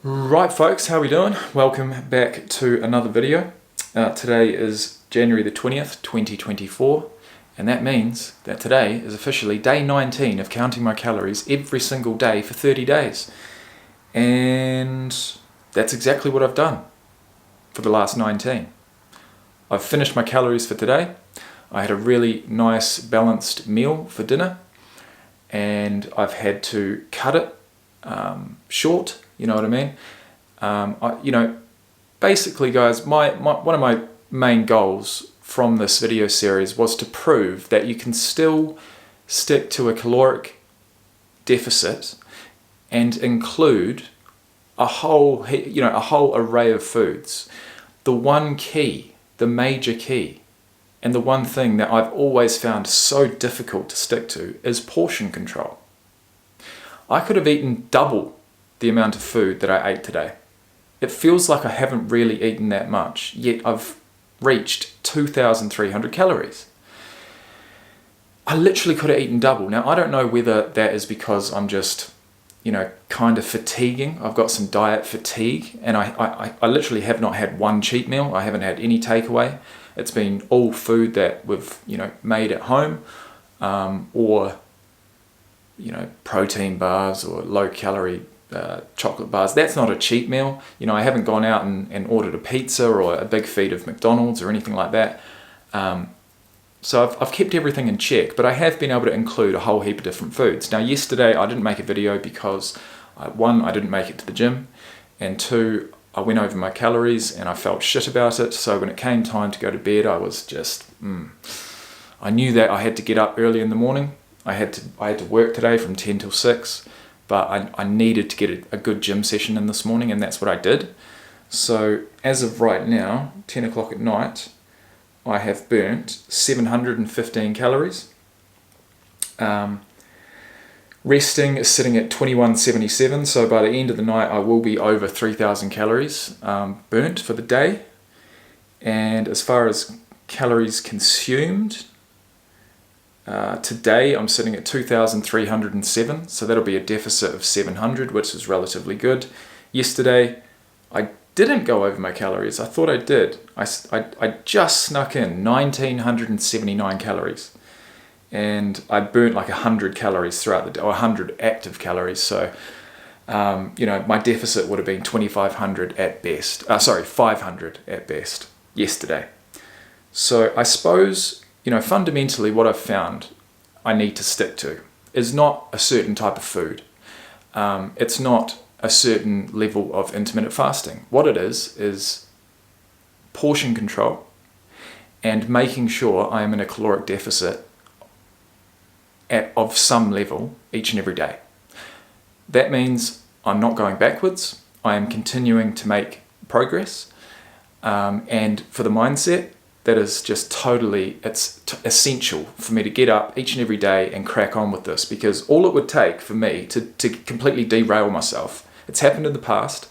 Right folks, how are we doing? Welcome back to another video. Today is January the 20th, 2024, and that means that today is officially day 19 of counting my calories every single day for 30 days. And that's exactly what I've done for the last 19. I've finished my calories for today. I had a really nice balanced meal for dinner, and I've had to cut it short. You know what I mean? Basically guys, one of my main goals from this video series was to prove that you can still stick to a caloric deficit and include a whole array of foods. The one key, the major key, and the one thing that I've always found so difficult to stick to is portion control. I could have eaten double the amount of food that I ate today. It feels like I haven't really eaten that much, yet I've reached 2,300 calories. I literally could have eaten double. Now, I don't know whether that is because I'm just, kind of fatiguing. I've got some diet fatigue, and I literally have not had one cheat meal. I haven't had any takeaway. It's been all food that we've, made at home, or, protein bars or low calorie chocolate bars. That's not a cheat meal. I haven't gone out and ordered a pizza or a big feed of McDonald's or anything like that. So I've kept everything in check, but I have been able to include a whole heap of different foods. Now, yesterday I didn't make a video because one, I didn't make it to the gym, and two, I went over my calories and I felt shit about it. So when it came time to go to bed, I was just, I knew that I had to get up early in the morning. I had to work today from 10 till 6. But I needed to get a good gym session in this morning, and that's what I did. So as of right now, 10 o'clock at night, I have burnt 715 calories. Resting is sitting at 2177, so by the end of the night I will be over 3,000 calories burnt for the day. And as far as calories consumed, today I'm sitting at 2,307, so that'll be a deficit of 700, which is relatively good. Yesterday I didn't go over my calories. I thought I did. I just snuck in 1,979 calories, and I burnt like 100 calories throughout the day, or 100 active calories. So my deficit would have been 2,500 at best. 500 at best yesterday. So I suppose, fundamentally what I've found I need to stick to is not a certain type of food. It's not a certain level of intermittent fasting. What it is portion control and making sure I am in a caloric deficit of some level each and every day. That means I'm not going backwards. I am continuing to make progress. And for the mindset, that is just totally, it's essential for me to get up each and every day and crack on with this, because all it would take for me to completely derail myself, it's happened in the past,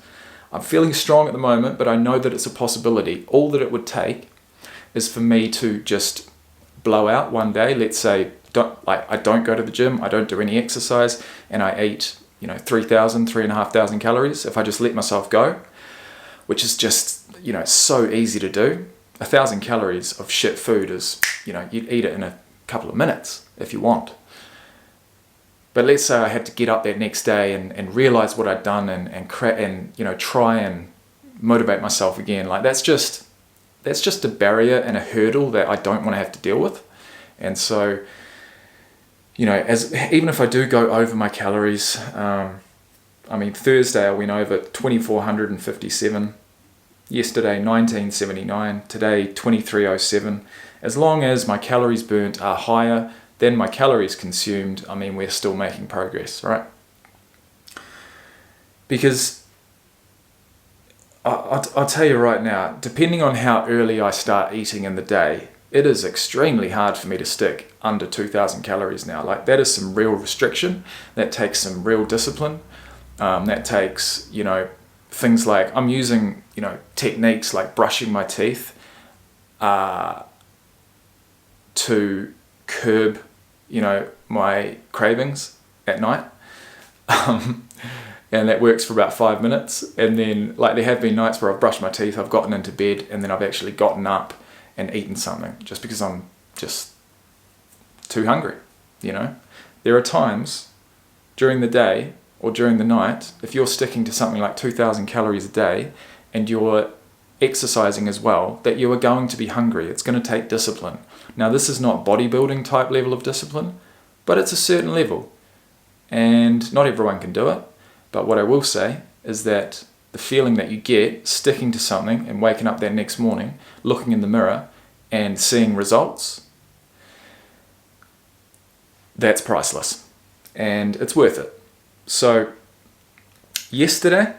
I'm feeling strong at the moment, but I know that it's a possibility. All that it would take is for me to just blow out one day. Let's say I don't go to the gym, I don't do any exercise, and I eat 3,500 calories. If I just let myself go, which is just so easy to do. 1,000 calories of shit food is, you'd eat it in a couple of minutes if you want. But let's say I had to get up that next day and realize what I'd done and try and motivate myself again. Like that's just a barrier and a hurdle that I don't want to have to deal with. And so, even if I do go over my calories, Thursday I went over 2,457. Yesterday 1979, today 2307. As long as my calories burnt are higher than my calories consumed, we're still making progress, right? Because I'll tell you right now, depending on how early I start eating in the day, it is extremely hard for me to stick under 2,000 calories now. Like that is some real restriction. That takes some real discipline. That takes, things like I'm using, techniques like brushing my teeth to curb, my cravings at night. and that works for about 5 minutes. And then, like, there have been nights where I've brushed my teeth, I've gotten into bed, and then I've actually gotten up and eaten something just because I'm just too hungry, you know. There are times during the day or during the night, if you're sticking to something like 2,000 calories a day and you're exercising as well, that you are going to be hungry. It's going to take discipline. Now, this is not bodybuilding type level of discipline, but it's a certain level, and not everyone can do it. But what I will say is that the feeling that you get sticking to something and waking up that next morning, looking in the mirror and seeing results, that's priceless, and it's worth it. So yesterday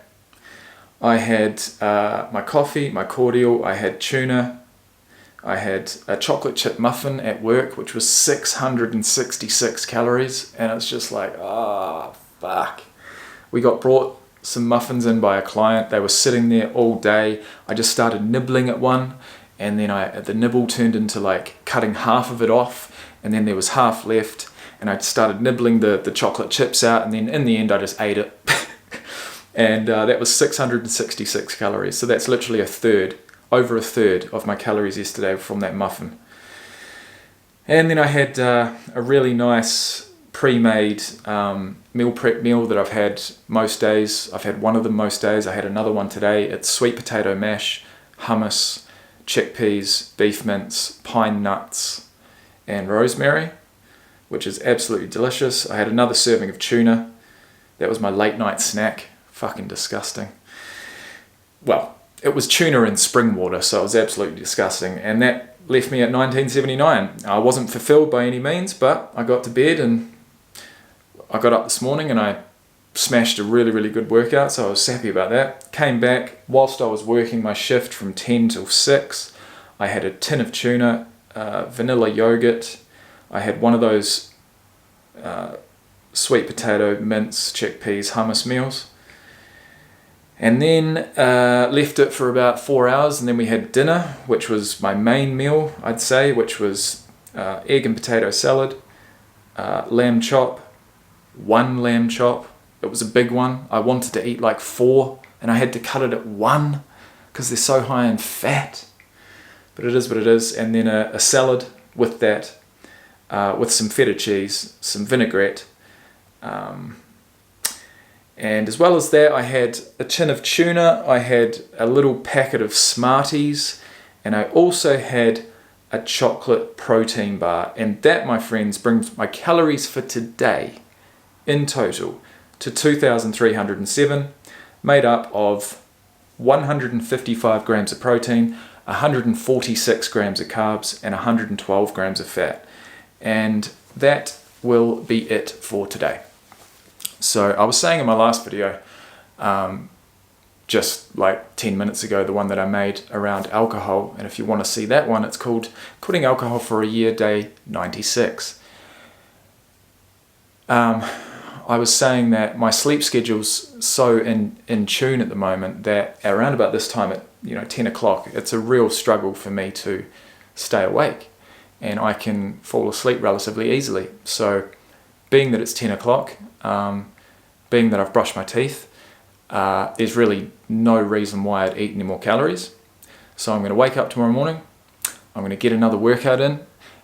I had my coffee, my cordial, I had tuna, I had a chocolate chip muffin at work, which was 666 calories, and it's just like, fuck. We got brought some muffins in by a client. They were sitting there all day. I just started nibbling at one, and then the nibble turned into like cutting half of it off, and then there was half left, and I started nibbling the chocolate chips out, and then in the end I just ate it. And that was 666 calories. So that's literally over a third of my calories yesterday from that muffin. And then I had a really nice pre-made meal prep meal that I've had most days. I've had one of them most days. I had another one today. It's sweet potato mash, hummus, chickpeas, beef mince, pine nuts, and rosemary, which is absolutely delicious. I had another serving of tuna. That was my late night snack. Fucking disgusting. Well, it was tuna in spring water, so it was absolutely disgusting, and that left me at 1979. I wasn't fulfilled by any means, but I got to bed and I got up this morning and I smashed a really, really good workout, so I was happy about that. Came back, whilst I was working my shift from 10 till 6, I had a tin of tuna, vanilla yogurt, I had one of those sweet potato, mince, chickpeas, hummus meals, and then left it for about 4 hours, and then we had dinner, which was my main meal, I'd say, which was egg and potato salad, lamb chop, one lamb chop. It was a big one. I wanted to eat like 4, and I had to cut it at 1 because they're so high in fat. But it is what it is. And then a salad with that, with some feta cheese, some vinaigrette. And as well as that, I had a tin of tuna, I had a little packet of Smarties, and I also had a chocolate protein bar. And that, my friends, brings my calories for today in total to 2,307, made up of 155 grams of protein, 146 grams of carbs, and 112 grams of fat. And that will be it for today. So I was saying in my last video, just like 10 minutes ago, the one that I made around alcohol, and if you want to see that one, it's called Quitting Alcohol for a Year, Day 96. I was saying that my sleep schedule's so in tune at the moment that around about this time at 10 o'clock, it's a real struggle for me to stay awake, and I can fall asleep relatively easily. So being that it's 10 o'clock, being that I've brushed my teeth, there's really no reason why I'd eat any more calories. So I'm going to wake up tomorrow morning, I'm going to get another workout in,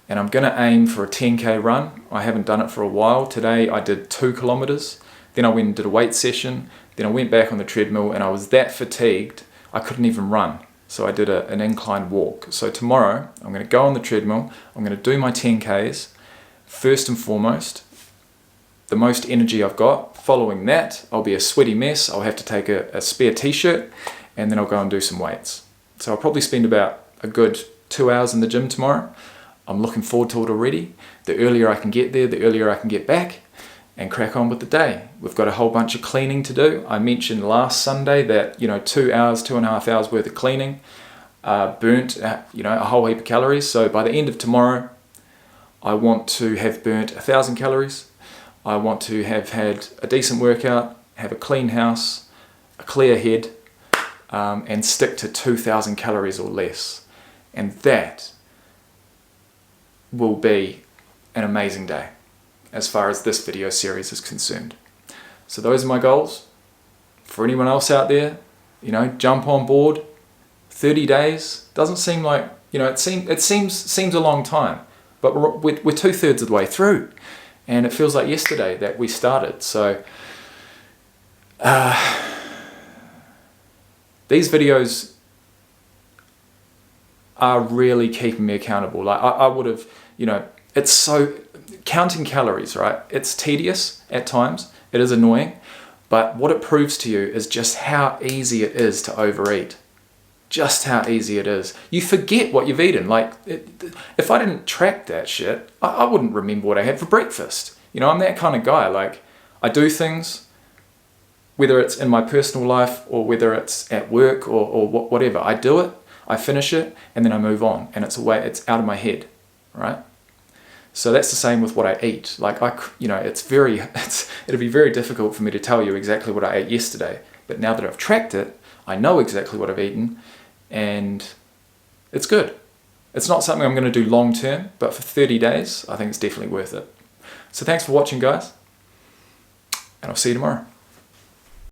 and I'm going to aim for a 10k run. I haven't done it for a while. Today I did 2 kilometers, then I went and did a weight session, then I went back on the treadmill, and I was that fatigued I couldn't even run. So I did an incline walk. So tomorrow I'm going to go on the treadmill, I'm going to do my 10ks. First and foremost, the most energy I've got. Following that, I'll be a sweaty mess. I'll have to take a spare t-shirt, and then I'll go and do some weights. So I'll probably spend about a good 2 hours in the gym tomorrow. I'm looking forward to it already. The earlier I can get there, the earlier I can get back and crack on with the day. We've got a whole bunch of cleaning to do. I mentioned last Sunday that 2.5 hours worth of cleaning burnt a whole heap of calories. So by the end of tomorrow, I want to have burnt 1,000 calories. I want to have had a decent workout, have a clean house, a clear head, and stick to 2,000 calories or less. And that will be an amazing day as far as this video series is concerned. So those are my goals. for anyone else out there, jump on board. 30 days doesn't seem like, it seems a long time, but we're 2/3 of the way through, and it feels like yesterday that we started. So these videos are really keeping me accountable. Like I would have, it's so, counting calories, right? It's tedious at times. It is annoying, but what it proves to you is just how easy it is to overeat. Just how easy it is. You forget what you've eaten. Like, if I didn't track that shit, I wouldn't remember what I had for breakfast. I'm that kind of guy. Like, I do things, whether it's in my personal life or whether it's at work or whatever. I do it, I finish it, and then I move on. And it's out of my head, right? So that's the same with what I eat. Like, it'd be very difficult for me to tell you exactly what I ate yesterday. But now that I've tracked it, I know exactly what I've eaten, and it's good. It's not something I'm going to do long term, but for 30 days, I think it's definitely worth it. So thanks for watching, guys, and I'll see you tomorrow.